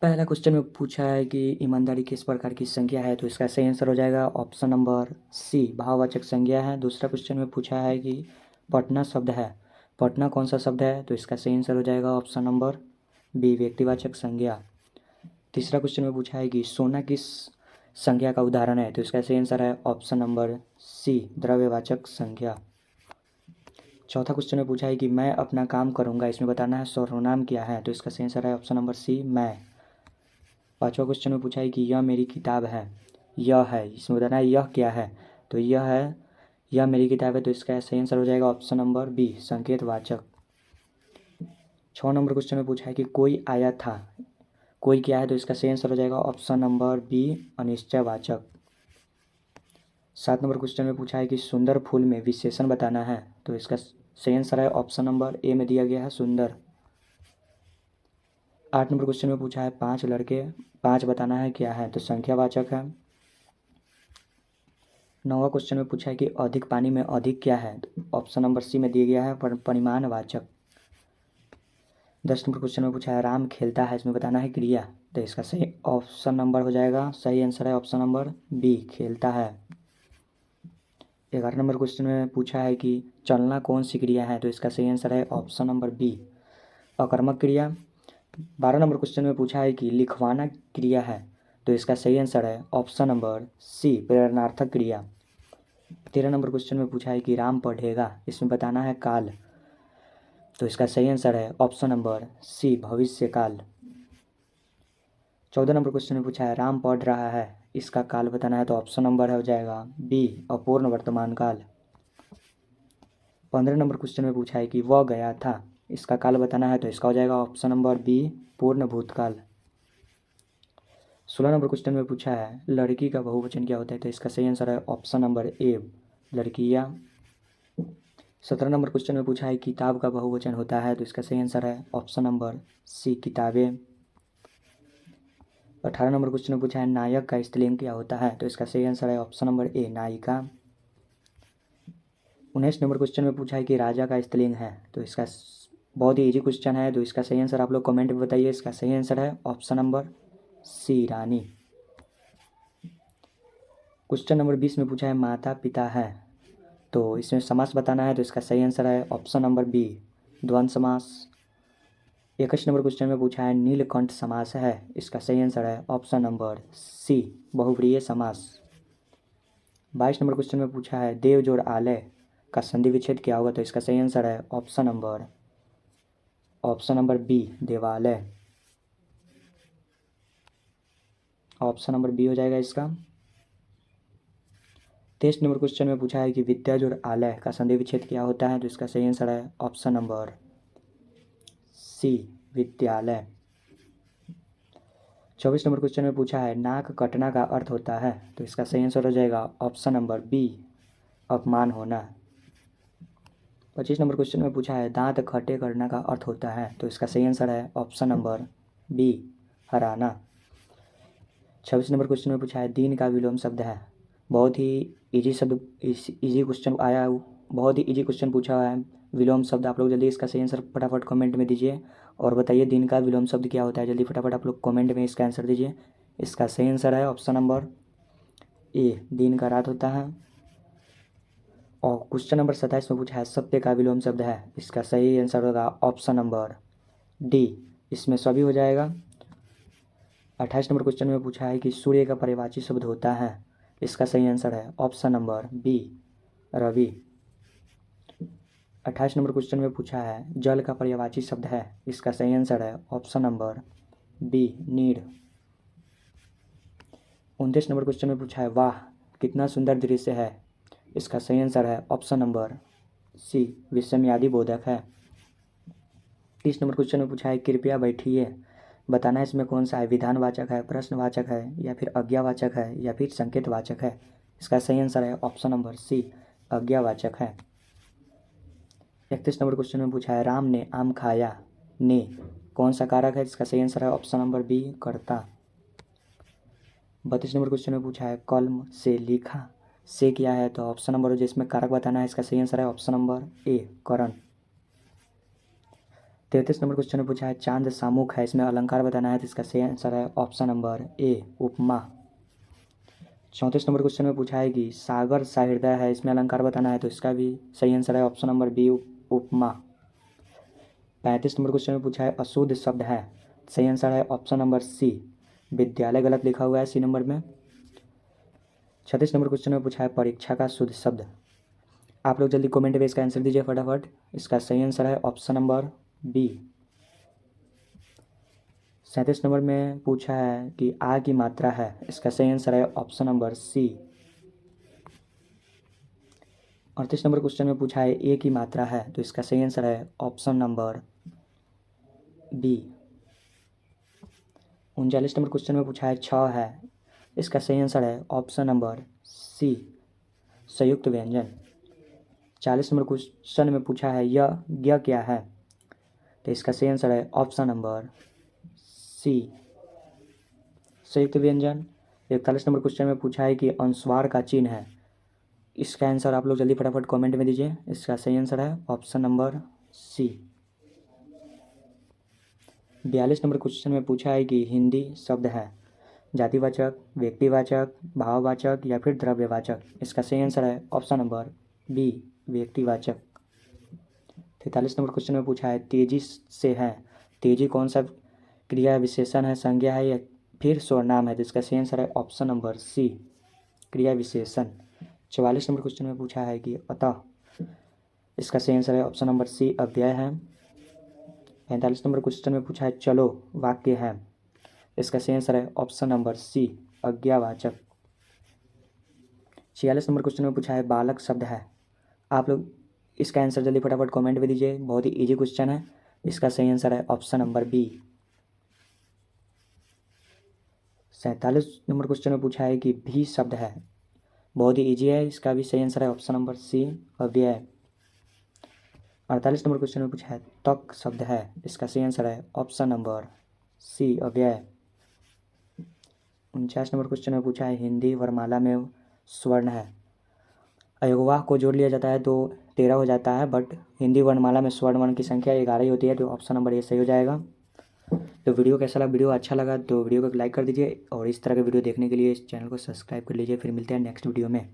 पहला क्वेश्चन में पूछा है कि ईमानदारी किस प्रकार की संज्ञा है, तो इसका सही आंसर हो जाएगा ऑप्शन नंबर सी, भाववाचक संज्ञा है। दूसरा क्वेश्चन में पूछा है कि पटना शब्द है, पटना कौन सा शब्द है, तो इसका सही आंसर हो जाएगा ऑप्शन नंबर बी, व्यक्तिवाचक संज्ञा। तीसरा क्वेश्चन में पूछा है कि सोना किस संज्ञा का उदाहरण है, तो इसका सही आंसर है ऑप्शन नंबर सी, द्रव्यवाचक संज्ञा। चौथा क्वेश्चन में पूछा है कि मैं अपना काम करूंगा, इसमें बताना है सर्वनाम क्या है, तो इसका सही आंसर है ऑप्शन नंबर सी, मैं। पांचवा क्वेश्चन में पूछा है कि यह मेरी किताब है, यह है, इसमें बताना है यह क्या है, तो यह है, यह मेरी किताब है, तो इसका सही आंसर हो जाएगा ऑप्शन नंबर बी, संकेतवाचक। 6 नंबर क्वेश्चन में पूछा है कि कोई आया था, कोई क्या है, तो इसका सही आंसर हो जाएगा ऑप्शन नंबर बी, अनिश्चयवाचक। 7 नंबर क्वेश्चन में पूछा है कि सुंदर फूल में विशेषण बताना है, तो इसका सही आंसर है ऑप्शन नंबर ए में दिया गया है सुंदर। 8 नंबर क्वेश्चन में पूछा है 5 लड़के, 5 बताना है क्या है, तो संख्यावाचक है। 9वां क्वेश्चन में पूछा है कि अधिक पानी में अधिक क्या है, तो ऑप्शन नंबर सी में दिया गया है परिमाणवाचक। 10 नंबर क्वेश्चन में पूछा है राम खेलता है, इसमें बताना है क्रिया, तो इसका सही ऑप्शन नंबर हो जाएगा, सही आंसर है ऑप्शन नंबर बी, खेलता है। 11 नंबर क्वेश्चन में पूछा है कि चलना कौन सी क्रिया है, तो इसका सही आंसर है ऑप्शन नंबर बी, अकर्मक क्रिया। 12 नंबर क्वेश्चन में पूछा है कि लिखवाना क्रिया है, तो इसका सही आंसर है ऑप्शन नंबर सी, प्रेरणार्थक क्रिया। 13 नंबर क्वेश्चन में पूछा है कि राम पढ़ेगा, इसमें बताना है काल, तो इसका सही आंसर है ऑप्शन नंबर सी, भविष्यकाल। 14 नंबर क्वेश्चन में पूछा है राम पढ़ रहा है, इसका काल बताना है, तो ऑप्शन नंबर हो जाएगा बी, अपूर्ण वर्तमान काल। 15 नंबर क्वेश्चन में पूछा है कि वह गया था, इसका काल बताना है, तो इसका हो जाएगा ऑप्शन नंबर बी, पूर्ण भूतकाल। 16 नंबर क्वेश्चन में पूछा है लड़की का बहुवचन क्या होता है, तो इसका सही आंसर है ऑप्शन नंबर ए, लड़कियाँ। 17 नंबर क्वेश्चन में पूछा है किताब का बहुवचन होता है, तो इसका सही आंसर है ऑप्शन नंबर सी, किताबें। 18 नंबर क्वेश्चन में पूछा है नायक का स्त्रीलिंग क्या होता है, तो इसका सही आंसर है ऑप्शन नंबर ए, नायिका। 19 नंबर क्वेश्चन में पूछा है कि राजा का स्त्रीलिंग है, तो इसका बहुत ही इजी क्वेश्चन है, तो इसका सही आंसर आप लोग कमेंट में बताइए। इसका सही आंसर है ऑप्शन नंबर सी, रानी। क्वेश्चन नंबर 20 में पूछा है माता पिता है, तो इसमें समास बताना है, तो इसका सही आंसर है ऑप्शन नंबर बी, द्वंद्व समास। 21 नंबर क्वेश्चन में पूछा है नीलकंठ समास है, इसका सही आंसर है ऑप्शन नंबर सी, बहुव्रीहि समास। 22 नंबर क्वेश्चन में पूछा है देव जोड़ आलय का संधि विच्छेद क्या होगा, तो इसका सही आंसर है ऑप्शन नंबर बी, देवालय। ऑप्शन नंबर बी हो जाएगा इसका। 23 नंबर क्वेश्चन में पूछा है कि विद्या जोड़ आलय का संधि विच्छेद क्या होता है, तो इसका सही आंसर है ऑप्शन नंबर सी, विद्यालय। 24 नंबर क्वेश्चन में पूछा है नाक कटना का अर्थ होता है, तो इसका सही आंसर हो जाएगा ऑप्शन नंबर बी, अपमान होना। 25 नंबर क्वेश्चन में पूछा है दांत खट्टे करना का अर्थ होता है, तो इसका सही आंसर है ऑप्शन नंबर बी, हराना। 26 नंबर क्वेश्चन में पूछा है दीन का विलोम शब्द है, बहुत ही इजी शब्द, इजी क्वेश्चन आया, बहुत ही इजी क्वेश्चन पूछा हुआ है विलोम शब्द। आप लोग जल्दी इसका सही आंसर फटाफट कमेंट में दीजिए और बताइए दिन का विलोम शब्द क्या होता है, जल्दी फटाफट आप लोग कमेंट में इसका आंसर दीजिए। इसका सही आंसर है ऑप्शन नंबर ए, दिन का रात होता है। और क्वेश्चन नंबर 27 में पूछा है सत्य का विलोम शब्द है, इसका सही आंसर होगा ऑप्शन नंबर डी, इसमें सभी हो जाएगा। 28 नंबर क्वेश्चन में पूछा है कि सूर्य का पर्यायवाची शब्द होता है, इसका सही आंसर है option number B, Ravi. 28 number question में पूछा है जल का पर्यायवाची शब्द है, इसका सही आंसर है ऑप्शन नंबर बी, नीर। 29 नंबर क्वेश्चन में पूछा है वाह कितना सुंदर दृश्य है, इसका सही आंसर है ऑप्शन नंबर सी, विस्मयादि बोधक है। 30 नंबर क्वेश्चन में पूछा है कृपया बैठिए, बताना है इसमें कौन सा है, विधानवाचक है, प्रश्नवाचक है, या फिर आज्ञावाचक है, या फिर संकेतवाचक है। इसका सही आंसर है ऑप्शन नंबर सी, आज्ञावाचक है। 31 नंबर क्वेश्चन में पूछा है राम ने आम खाया, ने कौन सा कारक है, इसका सही आंसर है ऑप्शन नंबर बी, कर्ता। 32 नंबर क्वेश्चन में पूछा है कलम से लिखा, से क्या है, तो ऑप्शन नंबर जिसमें कारक बताना है, इसका सही आंसर है option number A, Karan. 33 number question में पूछा है चांद सामुक है, इसमें अलंकार बताना है, तो इसका सही आंसर है option number A upma. 34 number question में पूछा है कि सागर सहृदय है, इसमें अलंकार बताना है, तो इसका भी सही आंसर है ऑप्शन नंबर बी उपमा। 35 नंबर क्वेश्चन में पूछा है अशुद्ध शब्द है, सही आंसर है ऑप्शन नंबर सी विद्यालय, गलत लिखा हुआ है सी नंबर में। 36 नंबर क्वेश्चन में पूछा है परीक्षा का शुद्ध शब्द। आप लोग जल्दी कमेंट में इसका आंसर दीजिए फटाफट। इसका सही आंसर है ऑप्शन नंबर बी। 37 नंबर में पूछा है कि आ की मात्रा है, इसका सही आंसर है option number C. 38 number question में पूछा है ए की मात्रा है, तो इसका सही आंसर है option number B. 39 number question में पूछा है छ है, इसका सही आंसर है ऑप्शन नंबर सी संयुक्त व्यंजन। 40 नंबर क्वेश्चन में पूछा है यह क्या है, तो इसका सही आंसर है ऑप्शन नंबर सी संयुक्त व्यंजन। 41 नंबर क्वेश्चन में पूछा है कि अनुस्वार का चिन्ह है, इसका आंसर आप लोग जल्दी फटाफट कमेंट में दीजिए। इसका सही आंसर है option number C. 42 number question में पूछा है कि हिंदी शब्द है जातिवाचक, व्यक्तिवाचक, भाववाचक या फिर द्रव्यवाचक, इसका सही आंसर है ऑप्शन नंबर बी व्यक्तिवाचक। 43 नंबर क्वेश्चन में पूछा है तेजी से है, तेजी कौन सा क्रिया विशेषण है, संज्ञा है या फिर सर्वनाम है, तो इसका सही आंसर है ऑप्शन नंबर सी क्रिया विशेषण। 44 नंबर क्वेश्चन में पूछा है कि अतः, इसका सही आंसर है ऑप्शन नंबर सी अव्यय है। 45 नंबर क्वेश्चन में पूछा है चलो वाक्य है, इसका सही आंसर है ऑप्शन नंबर सी आज्ञावाचक। 46 नंबर क्वेश्चन में पूछा है बालक शब्द है, आप लोग इसका आंसर जल्दी फटाफट कमेंट में दीजिए, बहुत ही इजी क्वेश्चन है। इसका सही आंसर है option number B. 47 number question में पूछा है कि भी शब्द है, बहुत ही इजी है, इसका भी सही आंसर है ऑप्शन नंबर सी अव्यय। 48 नंबर क्वेश्चन में पूछा है तक शब्द है, इसका सही आंसर है ऑप्शन नंबर सी अव्यय। 49 नंबर क्वेश्चन में पूछा है हिंदी वर्णमाला में स्वर्ण है, अयोगवाह को जोड़ लिया जाता है तो 13 हो जाता है, बट हिंदी वर्णमाला में स्वर्ण वर्ण की संख्या 11 ही होती है, तो ऑप्शन नंबर ए सही हो जाएगा। तो वीडियो कैसा लगा, वीडियो अच्छा लगा तो वीडियो को लाइक कर दीजिए और इस तरह के वीडियो देखने के लिए इस चैनल को सब्सक्राइब कर लीजिए। फिर मिलते हैं नेक्स्ट वीडियो में।